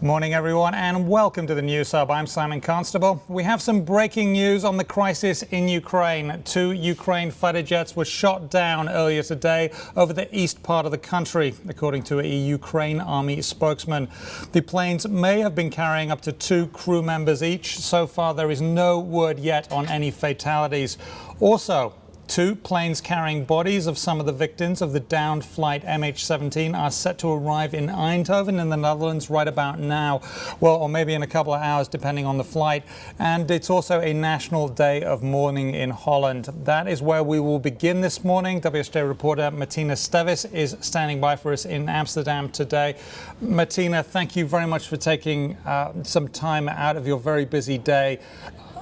Morning everyone and welcome to the News Hub. I'm Simon Constable. We have some breaking news on the crisis in Ukraine. 2 Ukraine fighter jets were shot down earlier today over the east part of the country, according to a Ukraine army spokesman. The planes may have been carrying up to 2 crew members each. So far there is no word yet on any fatalities. Also, 2 planes carrying bodies of some of the victims of the downed flight MH17 are set to arrive in Eindhoven in the Netherlands right about now. Well, or maybe in a couple of hours, depending on the flight. And it's also a national day of mourning in Holland. That is where we will begin this morning. WSJ reporter Matina Stevis is standing by for us in Amsterdam today. Matina, thank you very much for taking some time out of your very busy day.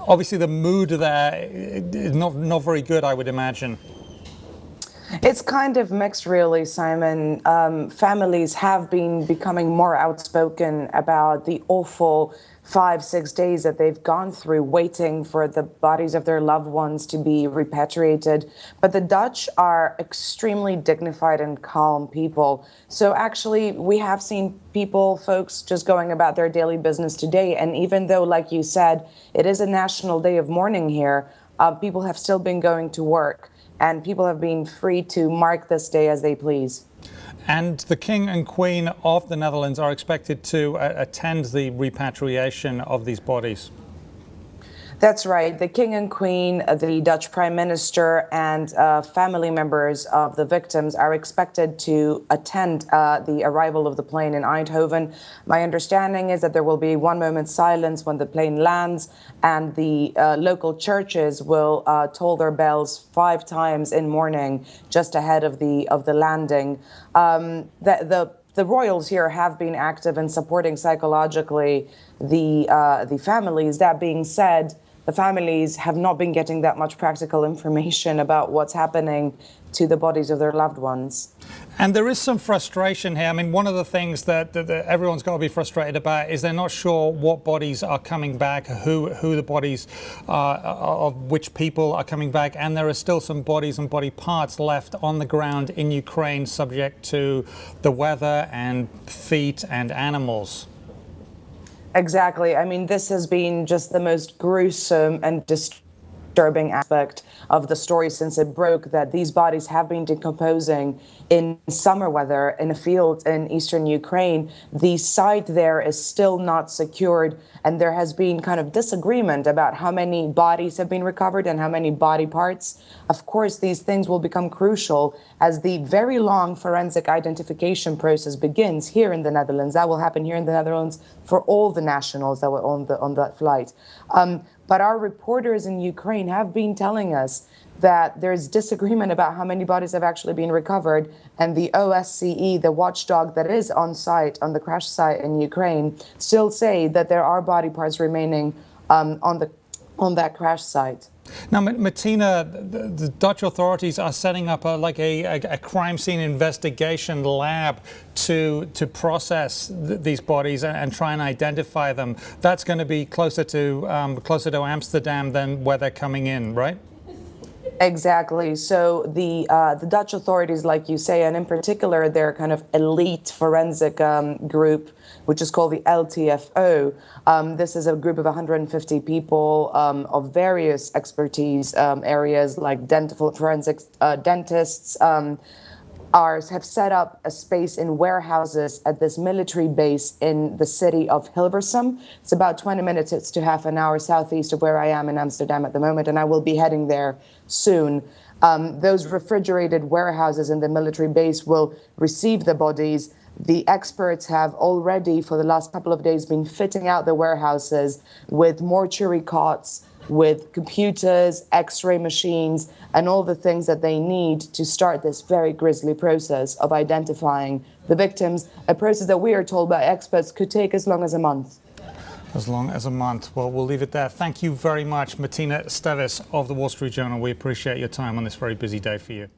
Obviously, the mood there is not very good, I would imagine. It's kind of mixed, really, Simon. Families have been becoming more outspoken about the awful 5-6 days that they've gone through waiting for the bodies of their loved ones to be repatriated. But the Dutch are extremely dignified and calm people. So actually, we have seen folks just going about their daily business today. And even though, like you said, it is a national day of mourning here, people have still been going to work. And people have been free to mark this day as they please. And the King and Queen of the Netherlands are expected to attend the repatriation of these bodies. That's right. The King and Queen, the Dutch Prime Minister, and family members of the victims are expected to attend the arrival of the plane in Eindhoven. My understanding is that there will be one moment's silence when the plane lands, and the local churches will toll their bells 5 times in mourning just ahead of the landing. The royals here have been active in supporting psychologically the families. That being said, the families have not been getting that much practical information about what's happening to the bodies of their loved ones. And there is some frustration here. I mean, one of the things that everyone's got to be frustrated about is they're not sure what bodies are coming back, who the bodies of which people are coming back. And there are still some bodies and body parts left on the ground in Ukraine, subject to the weather and feet and animals. Exactly. I mean, this has been just the most gruesome and disturbing aspect of the story since it broke, that these bodies have been decomposing in summer weather in a field in eastern Ukraine. The site there is still not secured, and there has been kind of disagreement about how many bodies have been recovered and how many body parts. Of course, these things will become crucial as the very long forensic identification process begins here in the Netherlands. That will happen here in the Netherlands for all the nationals that were on that flight. But our reporters in Ukraine have been telling us that there's disagreement about how many bodies have actually been recovered. And the OSCE, the watchdog that is on site, on the crash site in Ukraine, still say that there are body parts remaining on that crash site. Now, Matina, the Dutch authorities are setting up a crime scene investigation lab to process these bodies and try and identify them. That's going to be closer to Amsterdam than where they're coming in, right? Exactly. So the Dutch authorities, like you say, and in particular their kind of elite forensic group, which is called the LTFO. This is a group of 150 people of various expertise areas, like dental forensics, dentists, have set up a space in warehouses at this military base in the city of Hilversum. It's about 20 minutes to half an hour southeast of where I am in Amsterdam at the moment, and I will be heading there soon. Those refrigerated warehouses in the military base will receive the bodies. The experts have already, for the last couple of days, been fitting out the warehouses with mortuary cots, with computers, x-ray machines, and all the things that they need to start this very grisly process of identifying the victims, a process that we are told by experts could take as long as a month. As long as a month. Well, we'll leave it there. Thank you very much, Matina Stevis of the Wall Street Journal. We appreciate your time on this very busy day for you.